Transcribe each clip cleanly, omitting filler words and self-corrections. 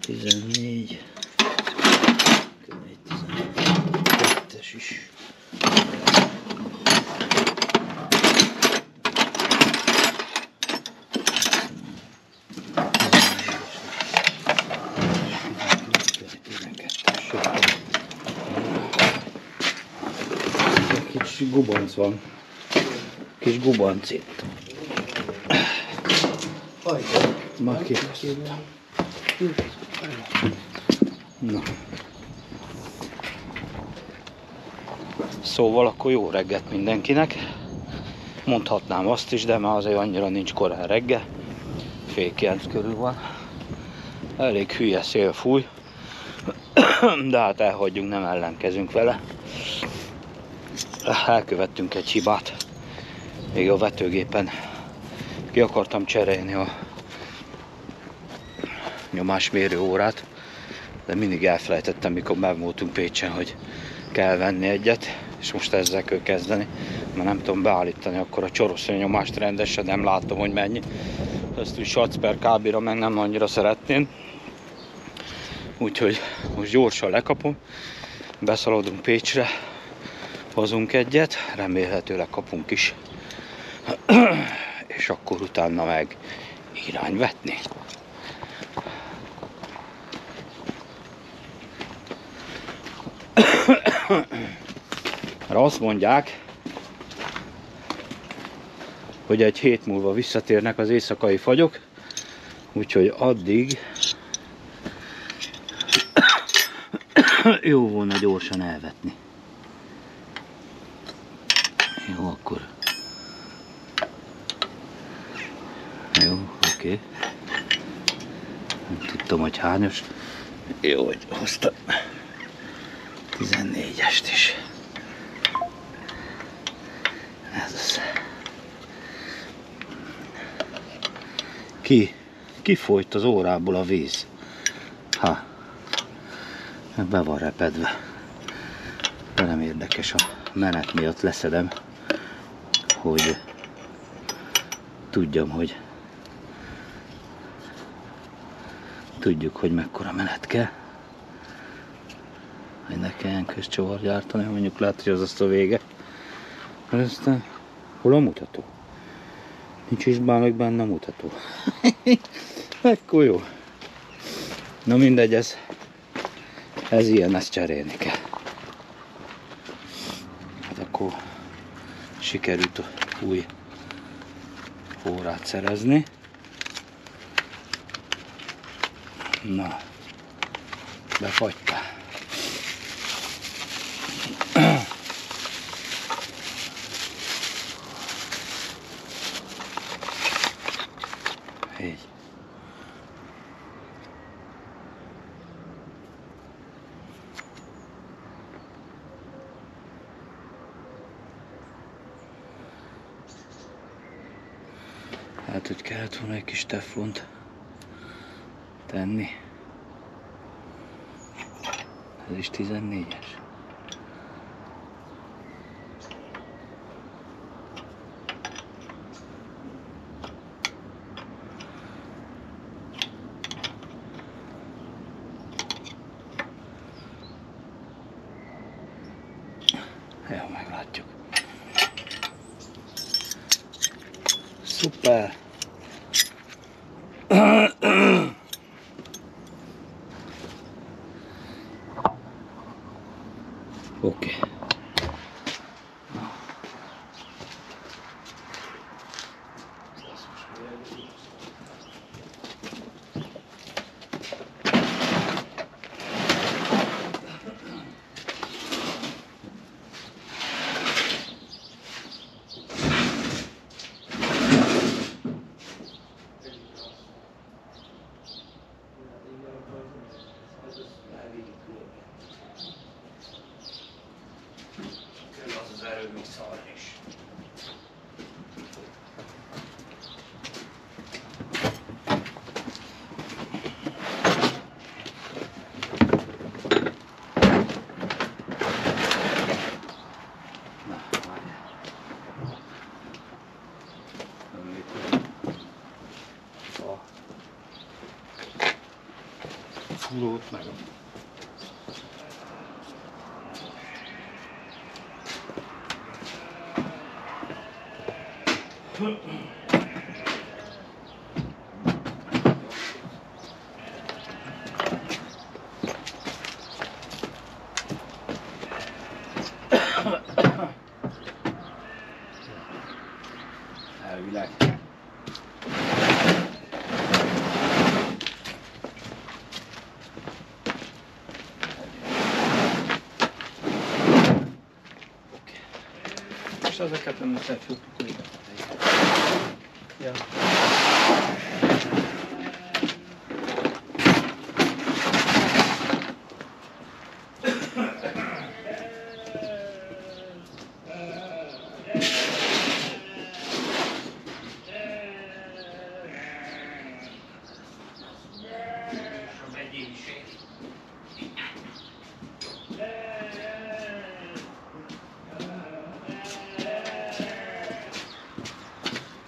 14. Egy 12-es is. Kis gubanc van. Kis gubanc itt. Már kihoztam. Na. Szóval akkor jó reggelt mindenkinek. Mondhatnám azt is, de már azért annyira nincs korán reggel. Fél 9 körül van. Elég hülye szél fúj. De hát elhagyjunk, nem ellenkezünk vele. Elkövettünk egy hibát. Még a vetőgépen ki akartam cserélni a nyomásmérő órát, de mindig elfelejtettem, mikor meg voltunk Pécsen, hogy kell venni egyet, és most ezzel kell kezdeni, mert nem tudom beállítani akkor a csoroszony nyomást rendesen, nem látom, hogy mennyi. Ezt úgy sac per kb-ra meg nem annyira szeretném. Úgyhogy most gyorsan lekapom, beszaladunk Pécsre, hozunk egyet, remélhetőleg kapunk is, és akkor utána meg irányvetni. Azt mondják, hogy egy hét múlva visszatérnek az éjszakai fagyok, úgyhogy addig jó volna gyorsan elvetni. Jó, akkor. Jó, oké. Nem tudtam, hogy hányos. Jó, hogy hoztam 14-est is. Ez az. Kifolyt az órából a víz. Ha. Be van repedve. De nem érdekes, a menet miatt leszedem, hogy tudjam, hogy tudjuk, hogy mekkora menet kell. Hogy ne kelljen közcsavar gyártani, mondjuk lehet, hogy az azt a vége. Aztán hol a mutató? Nincs is meg benne a mutató. Ekkor jó. Na mindegy, ez ilyen, ezt cserélni kell. Hát akkor sikerült új órát szerezni. Na, befagytál. Így. Hát, hogy kellett volna egy kis teflont tenni. Ez is 14-es. Jó, meglátjuk. Szuper! Oké. túlót meg. Elvileg. És ezeket nem összefogjuk. Ja.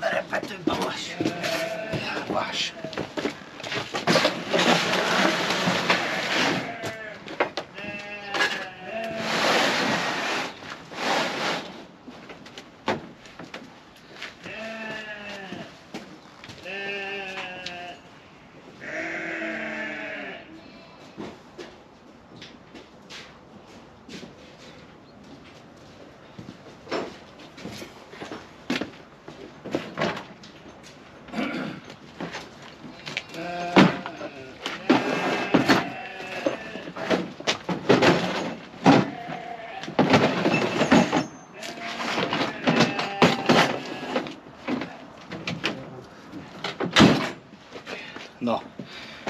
Merepetőbb a vas. Vas. Na,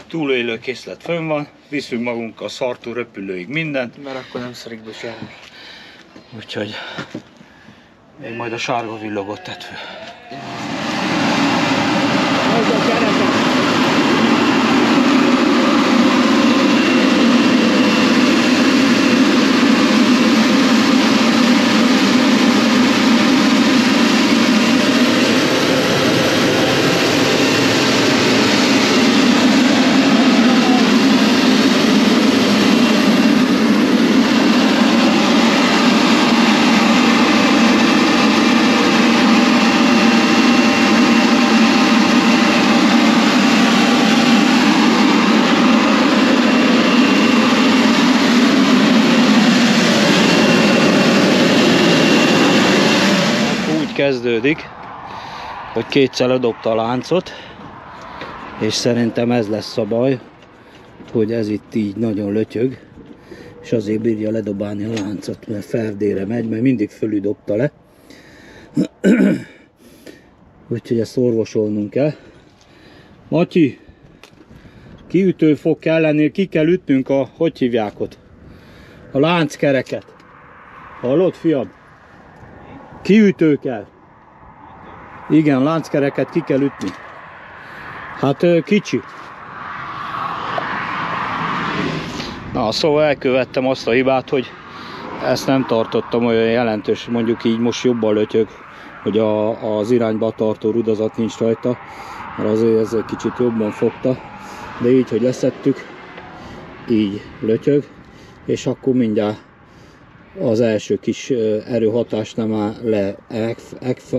túlélő készlet fönn van, viszünk magunkkal szartó röpülőig mindent. Mert akkor nem szarik be semmi. Úgyhogy még majd a sárga villogot tett föl. Ez a keretet! Kezdődik, hogy kétszer ledobta a láncot, és szerintem ez lesz a baj, hogy ez itt így nagyon lötyög, és azért bírja ledobálni a láncot, mert ferdére megy, mert mindig fölül dobta le. Úgyhogy ezt orvosolnunk kell. Matyi, kiütő fog kelleni, ki kell ütnünk a, hogy hívják ott? A lánckereket. Hallod, fiam? Kiütő kell. Igen, lánckereket ki kell ütni. Hát kicsi. Na, szóval elkövettem azt a hibát, hogy ezt nem tartottam olyan jelentős, mondjuk így most jobban lötyög, hogy az irányba tartó rudazat nincs rajta, mert azért ez egy kicsit jobban fogta. De így, hogy leszettük, így lötyög, és akkor mindjárt az első kis erőhatásnál már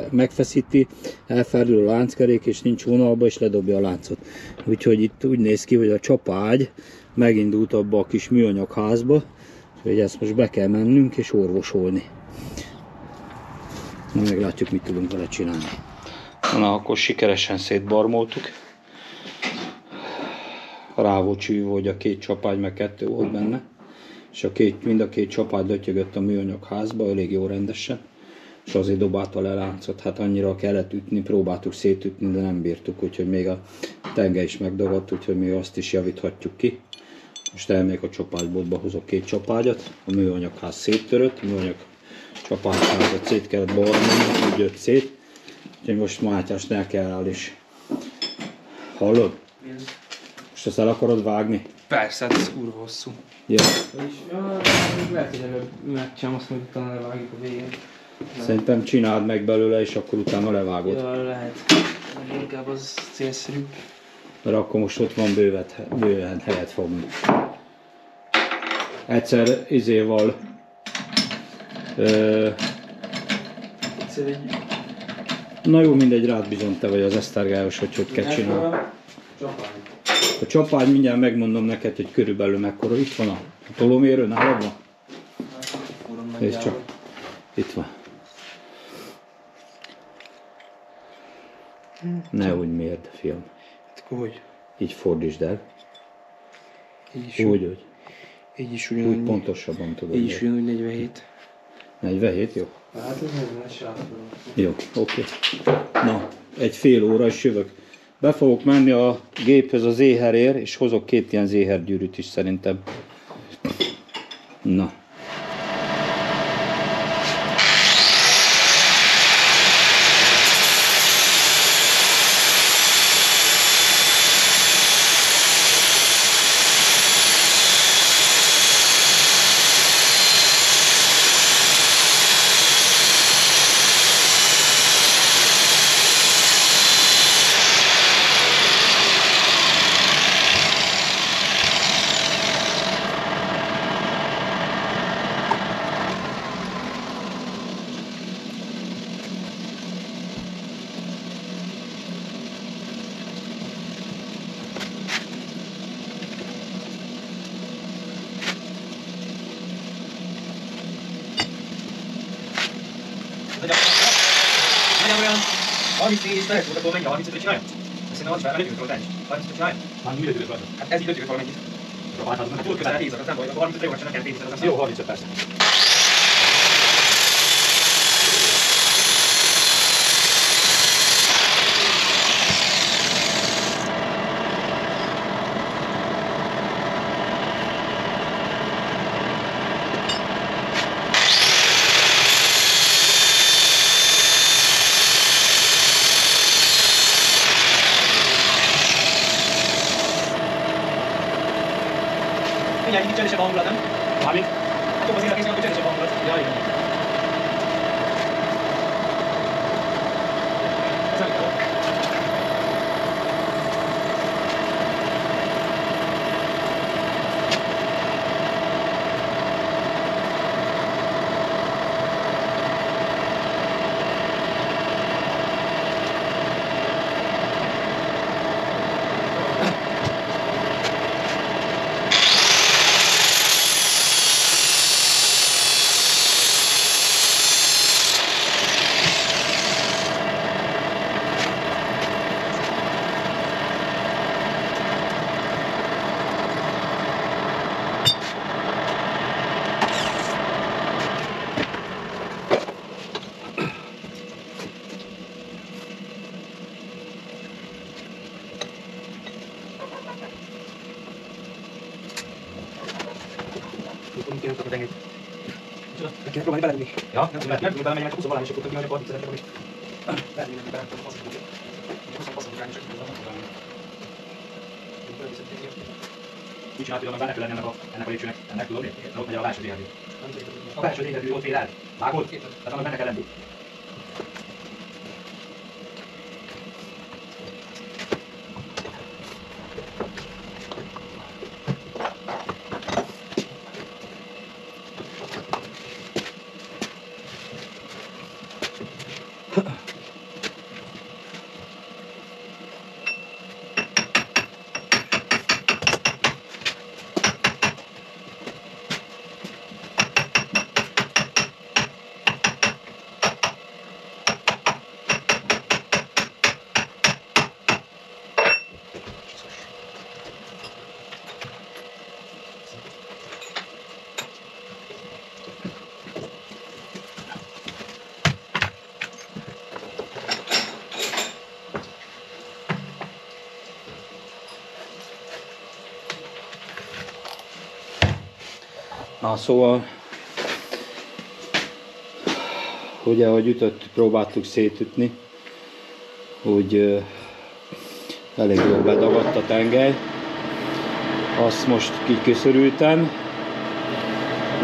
megfeszíti, elferdül a lánckerék, és nincs vonalba, és ledobja a láncot. Úgyhogy itt úgy néz ki, hogy a csapágy megindult abba a kis műanyag házba, úgyhogy ezt most be kell mennünk és orvosolni. Na, meglátjuk, mit tudunk vele csinálni. Na, akkor sikeresen szétbarmoltuk. Rá volt csűvő, hogy a két csapágy, meg kettő volt benne. És mind a két csapágy lötyögött a műanyag házba, elég jó rendesen, és azért dobálta le láncot. Hát annyira kellett ütni, próbáltuk szétütni, de nem bírtuk, úgyhogy még a tenge is megdagadt, úgyhogy még azt is javíthatjuk ki. Most elmegyek a csapágyboltba, hozok két csapágyat, a műanyag ház széttörött, a műanyag csapágyházat szét kellett barmolni, úgy jött szét, úgyhogy most Mátyást el kell áll is. Hallod? Most ezt el akarod vágni? Persze, hát ez kurva hosszú. Ja. Lehet, hogy előbb megcsinálom, azt mondjuk, utána levágjuk a végén. Szerintem csináld meg belőle, és akkor utána levágod. Ja, lehet. Inkább az célszerű. mert akkor most ott van bőven helyet fogni. Egyszer izéval na jó, mindegy, rád bizony te vagy az esztergályos, hogy kell csinálni. A csapágy mindjárt megmondom neked, hogy körülbelül mekkora. Itt van a tolómérő, nálad van? Nézd csak, itt van. Ne úgy mérd, fiam. Hogy? Így fordítsd el. Így is úgy. Így is úgy pontosabban tudod. Így is ugyanúgy 47. 47, jó? Hát ez nem lesz sátról. Jó, oké. Na, egy fél óra is jövök. Be fogok menni a géphez az éherért, és hozok 2 ilyen zéhergyűrűt is szerintem. Na. Nagyjából 34 és lehet volt, akkor mennyi? 35-öt csinálj? Szerintem az is már lőtőt rajta is. 35-öt csinálj? Már mi lőtőt rajta? Hát ez így lőtőt valamennyit. Hát tudod közel 10 az nem baj, akkor 35-re jó, csak nekem 10 az Jó, 35 persze. Mindjárt így csendesebb a hangulat, nem? Mármint? Hát jobb az élet, hogy csendesebb a hangulat. Ja, igen. Ez nem jó. Mit kéne tudod engedni? Micsoda? Meg kéne próbálni beledugni. Ja, nem Nem tudom belemenni, mert 20 valány, és akkor tudni, hogy akkor 30 ezer. Lehet, hogy nem bele, akkor faszom. 20 faszom, csak Úgy csinálod, hogy benne kell lenni ennek a lépcsőnek, ennek tudod, mert ott megy a belső éherű. A belső éherű ott fél el. Vágod? Tehát annak benne kell lenni. Na szóval, ugye ahogy próbáltuk szétütni, úgy elég jól bedagadt a tengely. Azt most kiköszörültem,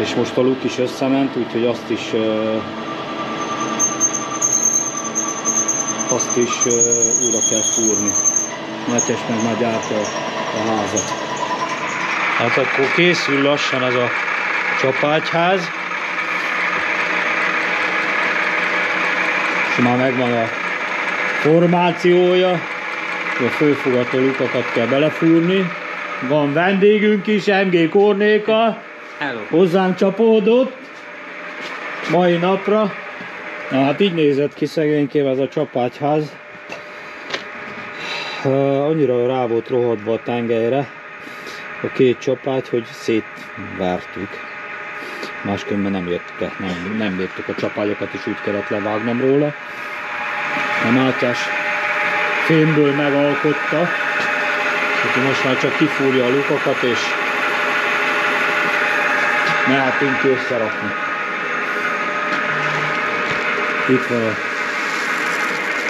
és most a luk is összement, úgyhogy azt is újra kell fúrni. Mátyás meg már gyártja a házat. Hát akkor készül lassan ez a csapágyház. És már megvan a formációja. A főfogató lukakat kell belefúrni. Van vendégünk is, MG Kornéka. Hello. Hozzánk csapódott mai napra. Na hát így nézett ki szegénykém ez a csapágyház. Annyira rá volt rohadva a tengelyre a két csapágy, hogy szétvertük. Máskülönben nem bírtuk a csapágyokat, és úgy kellett levágnom róla. A Mátyás fémből megalkotta, úgyhogy most már csak kifúrja a lukakat, és mehetünk összerakni. Itt van a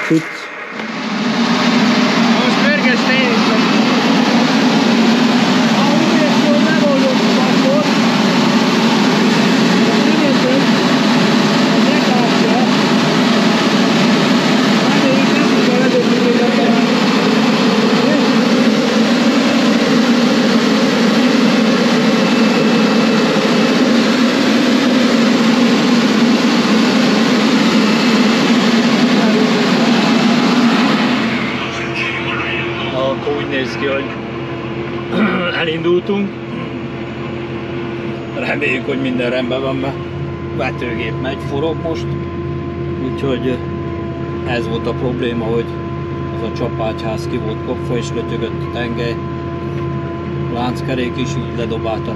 cucc. Most mérges tényleg. Ahogy és jól megoldottuk akkor, figyeltünk, az megálltja, reméljük nem tudja ledobni mindeket. Akkor úgy néz ki, hogy elindultunk. Reméljük, hogy minden rendben van, mert vetőgép megy, forog most. Úgyhogy ez volt a probléma, hogy az a csapágyház ki volt kopva és lötyögött a tengely. A lánckerék is így ledobálta.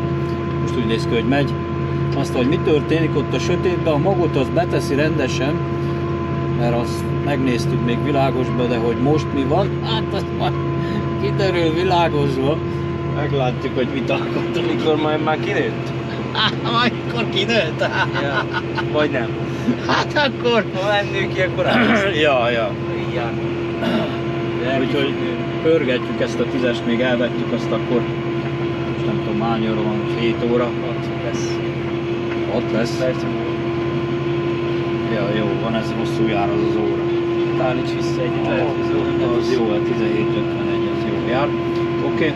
Most úgy néz ki, hogy megy. Azt, hogy mi történik ott a sötétben, a magot az beteszi rendesen, mert azt megnéztük még világosba, de hogy most mi van, hát azt majd kiderül világosba. Meglátjuk, hogy mit alkotunk. Mikor majd már kinőtt? Amikor kinőtt? Ja. Vagy nem. Hát akkor... Ha nem nő ki, akkor állsz. Ja. Igen. Úgyhogy pörgetjük ezt a 10-est, még elvettük azt akkor, most nem tudom, hány óra van, 7 óra. 6 lesz. 6 lesz? Persze. Ja, jó, van, ez rosszul jár az az óra. Állíts vissza egyet, lehet, Az jó, a 17:51, az jó jár. Oké.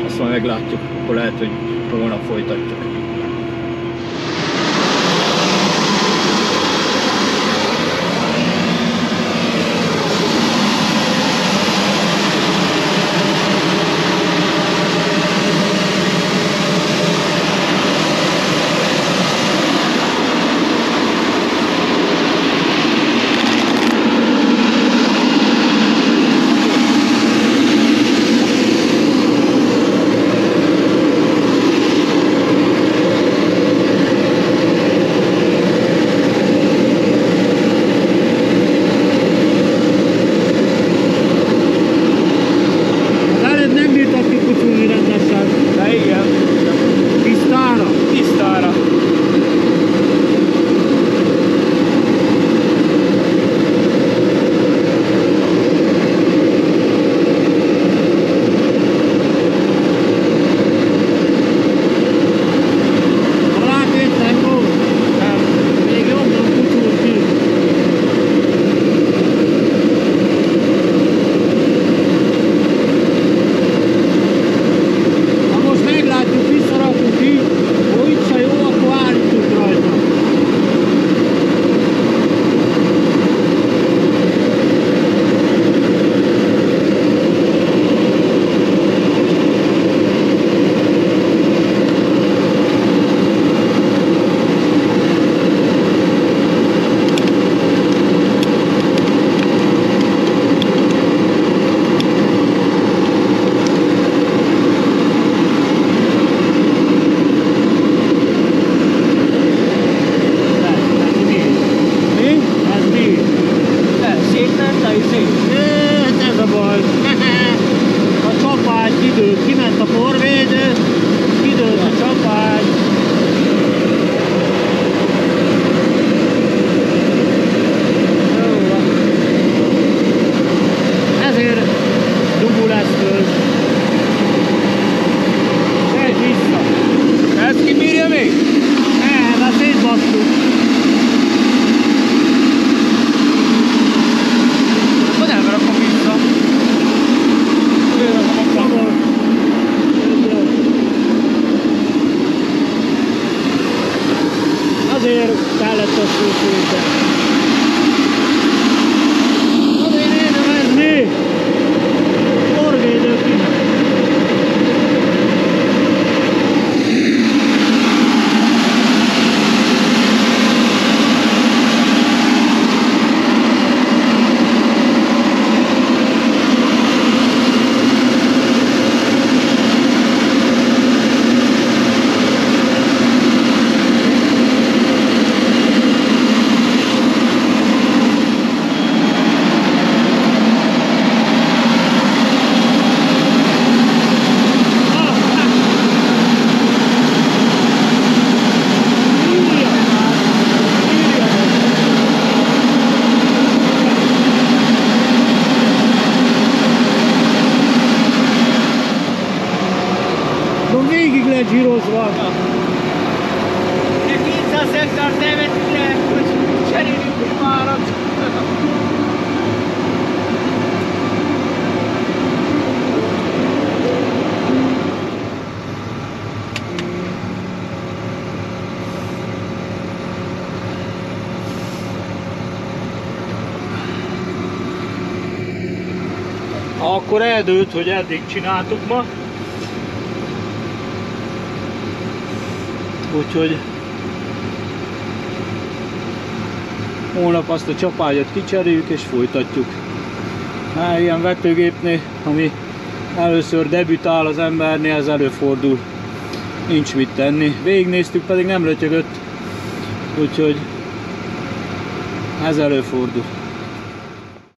Azt majd meglátjuk, akkor lehet, hogy holnap folytatjuk. Akkor végig lett zsírozva. 200 hektárt elvettük le, hogy cserélünk a márat. Akkor eldőlt, hogy eddig csináltuk ma. Úgyhogy holnap azt a csapágyat kicseréljük és folytatjuk. Hát ilyen vetőgépnél, ami először debütál az embernél, ez előfordul. Nincs mit tenni. Végignéztük, pedig nem lötyögött. Úgyhogy ez előfordul.